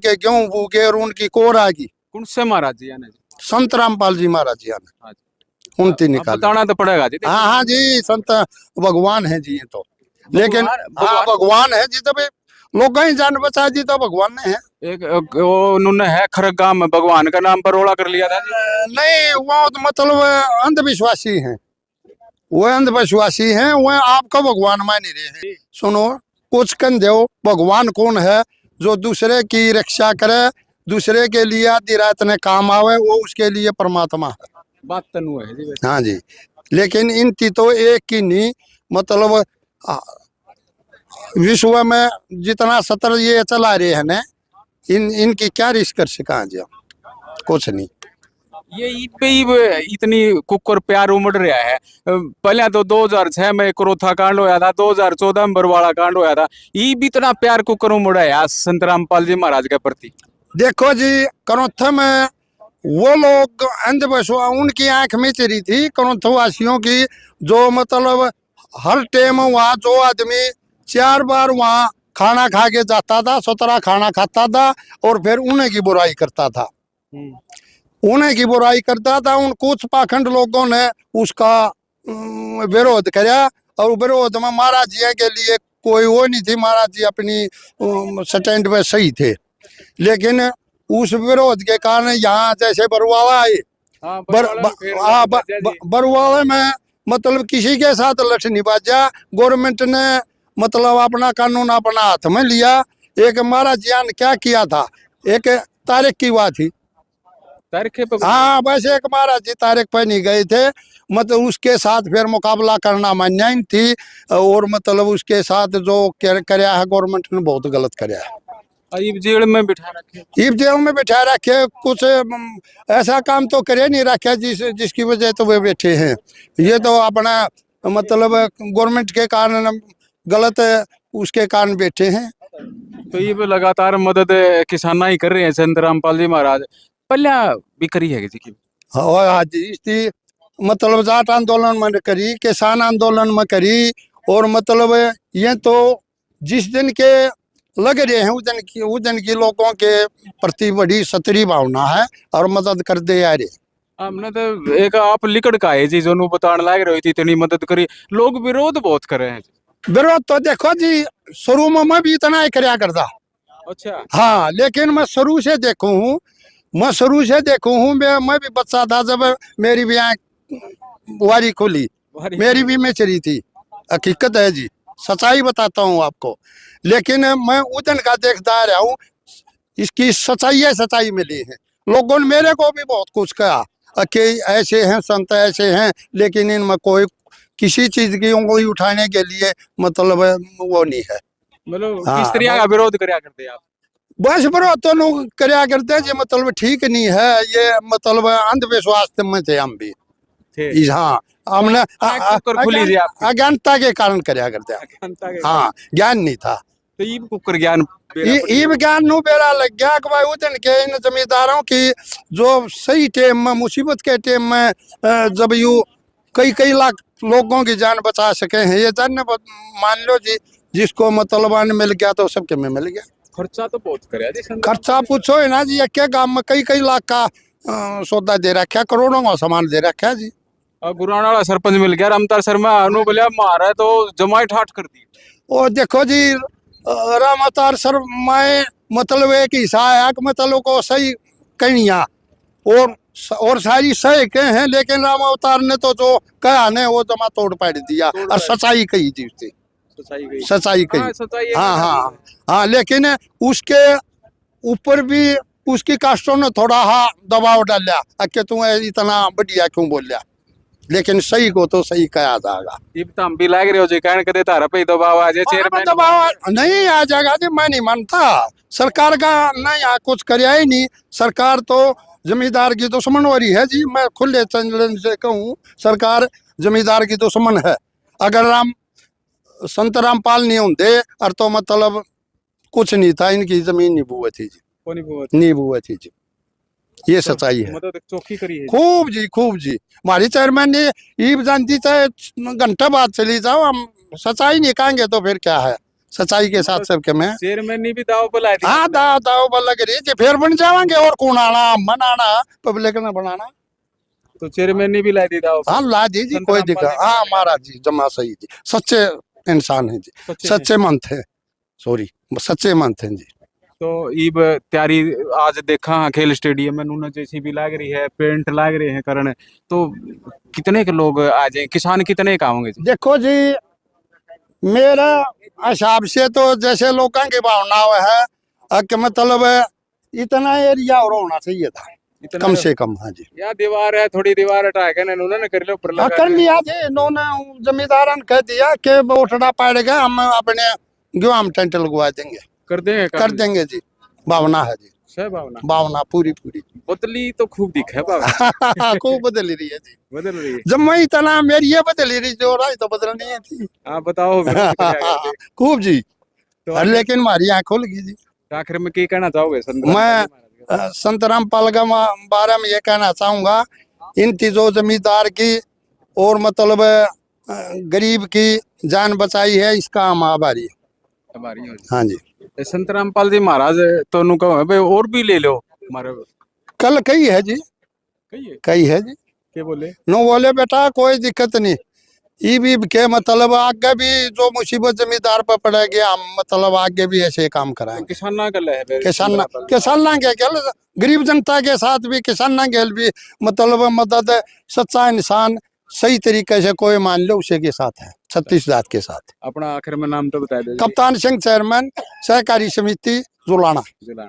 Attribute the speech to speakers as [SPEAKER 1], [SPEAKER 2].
[SPEAKER 1] उनके गेहूं भूखे और उनकी कोर आ गई।
[SPEAKER 2] कौन से महाराज जी आने
[SPEAKER 1] संत रामपाल जी महाराज जी ने
[SPEAKER 2] हाँ जी।
[SPEAKER 1] उनती
[SPEAKER 2] अब
[SPEAKER 1] निकाले।
[SPEAKER 2] बताना तो पड़ेगा जी।
[SPEAKER 1] हाँ हाँ जी, संत भगवान है जी ये तो। लेकिन हाँ
[SPEAKER 2] भगवान
[SPEAKER 1] भगवान है जी, तब लोग ही जान बचा जी तो भगवान ने है।
[SPEAKER 2] एक वो उन्होंने है खरगाम में भगवान का नाम पर रोड़ा कर लिया था जी।
[SPEAKER 1] नहीं वो तो मतलब अंधविश्वासी हैं, वो अंधविश्वासी हैं, वो आपका भगवान मान ही रहे हैं। सुनो, कुछ कन दो, भगवान कौन है? जो दूसरे की रक्षा करे, दूसरे के लिए आधी रात ने काम आवे, वो उसके लिए परमात्मा है।
[SPEAKER 2] बात तनु है जी वैसे।
[SPEAKER 1] हाँ जी, लेकिन इनकी तो एक की नहीं, मतलब विश्व में जितना सत्र ये चला रहे हैं ना, इनकी क्या रिस्क कर सका जी? कुछ नहीं।
[SPEAKER 2] ये ईद पे ही इतनी कुकर प्यार उमड़ रहा है। पहले तो 2006 में करोथा कांड होया था, 2014 में बरवाड़ा कांड होया था। ये भी इतना प्यार कुकर उमड़ा है संत रामपाल जी महाराज के प्रति। देखो जी, करोथा में वो लोग अंधविश्वास, उनकी आंख में चरी थी करोथा वासियों की, जो मतलब हर टाइम वहाँ जो आदमी 4 बार वहाँ खाना खा के जाता था, सतरा खाना खाता था और फिर उन्हें की बुराई करता था, उन्हें की बुराई करता था। उन कुछ पाखंड लोगों ने उसका विरोध किया और विरोध में महाराज जी के लिए कोई वो नहीं थी, महाराज जी अपनी स्टैंड पे सही थे। लेकिन उस विरोध के कारण यहाँ जैसे बरुआला आए, बरुआला में मतलब किसी के साथ लठ नहीं बाजा, गवर्नमेंट ने मतलब अपना कानून अपना हाथ में लिया। एक महाराज जी ने क्या किया था, एक तारीख की बात थी, हाँ बस एक महाराज जी तारीख पे नहीं गए थे, मतलब उसके साथ फिर मुकाबला करना मान्य थी। और मतलब उसके साथ जो कराया है गवर्नमेंट ने बहुत गलत कराया है। ईब जेल में बिठा रखे,
[SPEAKER 1] ईब जेल में बिठा रखे, कुछ ऐसा काम तो करे नहीं रखे जिसकी वजह तो वे बैठे हैं। ये तो अपना मतलब गवर्नमेंट के कारण गलत उसके कारण बैठे हैं।
[SPEAKER 2] तो ये लगातार मदद किसान ही कर रहे हैं संत रामपाल जी महाराज। पहले भी करी है जी की?
[SPEAKER 1] हाँ जी, इसकी मतलब जाट आंदोलन में करी, किसान आंदोलन में करी, और मतलब ये तो जिस दिन के लग रहे हैं उस दिन की लोगों के प्रति बड़ी सतरी भावना है और मदद कर दे आ रहे।
[SPEAKER 2] हमने तो एक आप लिकड़ का है जी, जो बताने लग रही थी इतनी मदद करी, लोग विरोध बहुत कर रहे हैं।
[SPEAKER 1] विरोध तो देखो जी, शुरू में मैं भी इतना ही कराया करता।
[SPEAKER 2] अच्छा
[SPEAKER 1] हाँ, लेकिन मैं शुरू से देखू हूँ, मैं भी बच्चा था जब मेरी भी आँख वारी खुली, मेरी भी में चरी थी। हकीकत है जी, सच्चाई बताता हूँ आपको। लेकिन मैं उदन का देखता रहा हूँ, इसकी सच्चाई मिली है। लोगों ने मेरे को भी बहुत कुछ कहा कि ऐसे हैं संत, ऐसे हैं, लेकिन इनमें कोई किसी चीज की उंगली उठाने के लिए मतलब वो नहीं है।
[SPEAKER 2] मतलब किस तरह का विरोध करया करते आप?
[SPEAKER 1] बस विरोध तो लोग करया करते हैं, मतलब ठीक नहीं है ये, मतलब अंधविश्वास में थे हम भी। हाँ, हमने अज्ञानता के कारण करया करते हैं। हाँ, ज्ञान नहीं था।
[SPEAKER 2] तो ईब कुकर ज्ञान,
[SPEAKER 1] ईब ज्ञान नु बेरा लग गया कि भाई उदन के इन जमींदारों की जो सही टाइम में, मुसीबत के टाइम में जब यू कई लाख लोगों की जान बचा सके हैं, ये जान मान लो जी, जिसको मतलब मिल गया तो सबके में मिल गया।
[SPEAKER 2] खर्चा तो बहुत करे जी,
[SPEAKER 1] खर्चा पूछो है ना जी, एक गांव में कई लाख का सौदा दे रखा, करोड़ों का सामान दे रखा जी।
[SPEAKER 2] और गुराना वाला सरपंच मिल गया रामतार शर्मा, बोलिया मारा तो जमाई ठाठ कर दी।
[SPEAKER 1] और देखो जी, रामतार शर्मा मतलब एक हिस्सा है, मतलब को सही कहिया और सारी सही के हैं, लेकिन राम अवतार ने तो जो कहा ने वो जमा तोड़ पाड़ दिया और सच्चाई कही थी उससे, सच्चाई कही। हाँ, लेकिन उसके ऊपर भी उसकी कास्टों ने थोड़ा दबाव डाला कि तू इतना बढ़िया क्यों बोलिया, लेकिन सही को तो सही कहा जाएगा।
[SPEAKER 2] हम भी लाग रहे हो जी, कहने के तारा पे दबाव आ जाए, चेयरमैन
[SPEAKER 1] दबाव नहीं आ जाएगा जी, मैं नहीं मानता। सरकार का नहीं कुछ कराया ही नहीं, सरकार तो जमींदार की दुश्मन हो रही है जी। मैं खुले चैलेंज से कहूँ, सरकार जमींदार की दुश्मन है। अगर संत रामपाल नहीं होते और तो मतलब कुछ नहीं था, इनकी जमीन नहीं बुआ थी जी, नहीं बुआ थी जी, ये सच्चाई है।
[SPEAKER 2] मदद चौकी करी है
[SPEAKER 1] खूब जी, खूब जी। हमारी चेयरमैन ने ईब जानती चाहे घंटा बाद चली जाओ, हम सच्चाई नहीं कहेंगे तो फिर क्या है, सच्चाई के साथ सबके में।
[SPEAKER 2] चेयरमैन ने भी दाव बुलाए थे।
[SPEAKER 1] हाँ दाव दाव बल लग रही है, फिर बन जावांगे और कौन आना मन आना पब्लिक ने बनाना।
[SPEAKER 2] तो चेयरमैन ने भी लाई दी दाव।
[SPEAKER 1] हाँ ला दी जी, कोई दिक्कत। हाँ महाराज जी जमा सही जी, सच्चे इंसान है जी, सच्चे मन थे, सॉरी सच्चे मन थे जी।
[SPEAKER 2] तो ईब त्यारी आज देखा खेल स्टेडियम में नूना जैसी भी लाग रही है, पेंट लाग रहे हैं करण, तो कितने के लोग आ जाए, किसान कितने का होंगे जी?
[SPEAKER 1] देखो जी मेरा हिसाब से तो जैसे लोगों की भावना है कि मतलब इतना एरिया और होना चाहिए था
[SPEAKER 2] इतना
[SPEAKER 1] कम से कम। हाँ जी
[SPEAKER 2] या दीवार है, थोड़ी दीवार हटा के ना उन्होंने कर लो ऊपर
[SPEAKER 1] हाँ
[SPEAKER 2] लगा
[SPEAKER 1] कर
[SPEAKER 2] दिया।
[SPEAKER 1] लिया जी, इन्होंने जमींदार ने कह दिया कि उठना पड़ेगा, हम अपने गेहूं हम टेंट लगवा देंगे,
[SPEAKER 2] कर देंगे
[SPEAKER 1] कर देंगे जी, भावना है जी,
[SPEAKER 2] सही भावना।
[SPEAKER 1] भावना पूरी पूरी।
[SPEAKER 2] बदली तो खूब दिखा है बाबा।
[SPEAKER 1] खूब बदल रही है जी,
[SPEAKER 2] बदल रही है।
[SPEAKER 1] जब मैं इतना मेरी ये बदल रही जो रहा तो बदलनी है थी।
[SPEAKER 2] आप बताओ फिर कितने आ गए थे?
[SPEAKER 1] खूब जी,
[SPEAKER 2] तो
[SPEAKER 1] और लेकिन हमारी आँख खुल गई जी।
[SPEAKER 2] आखिर में क्या कहना चाहोगे संतराम
[SPEAKER 1] मैं
[SPEAKER 2] महाराज
[SPEAKER 1] संत रामपाल के बारे में ये कहना चाहूंगा, इन तीजों जमींदार की और मतलब गरीब की जान बचाई है, इसका हम आभारी हैं।
[SPEAKER 2] का? हमारी हो जी।
[SPEAKER 1] हाँ जी
[SPEAKER 2] ते संत रामपाल जी महाराज तो नु कहो भाई और भी ले लो हमारे
[SPEAKER 1] कल कही है जी,
[SPEAKER 2] कहिए
[SPEAKER 1] कही है जी,
[SPEAKER 2] क्या बोले?
[SPEAKER 1] नो बोले बेटा कोई दिक्कत नहीं, ये भी के मतलब आगे भी जो मुसीबत जमींदार पर पड़ेगी हम मतलब आगे भी ऐसे काम कराएंगे।
[SPEAKER 2] किसान ना कर ले है फिर
[SPEAKER 1] किसान
[SPEAKER 2] संत रामपाल जी।
[SPEAKER 1] किसान के गल गरीब जनता के साथ भी किसान के भी मतलब मदद, सच्चा इंसान सही तरीके से कोई मान लो उसी के साथ है, 36 जात के साथ।
[SPEAKER 2] अपना आखिर में नाम तो बता दो जी।
[SPEAKER 1] कप्तान सिंह चेयरमैन सहकारी समिति जुलाना।
[SPEAKER 2] जिला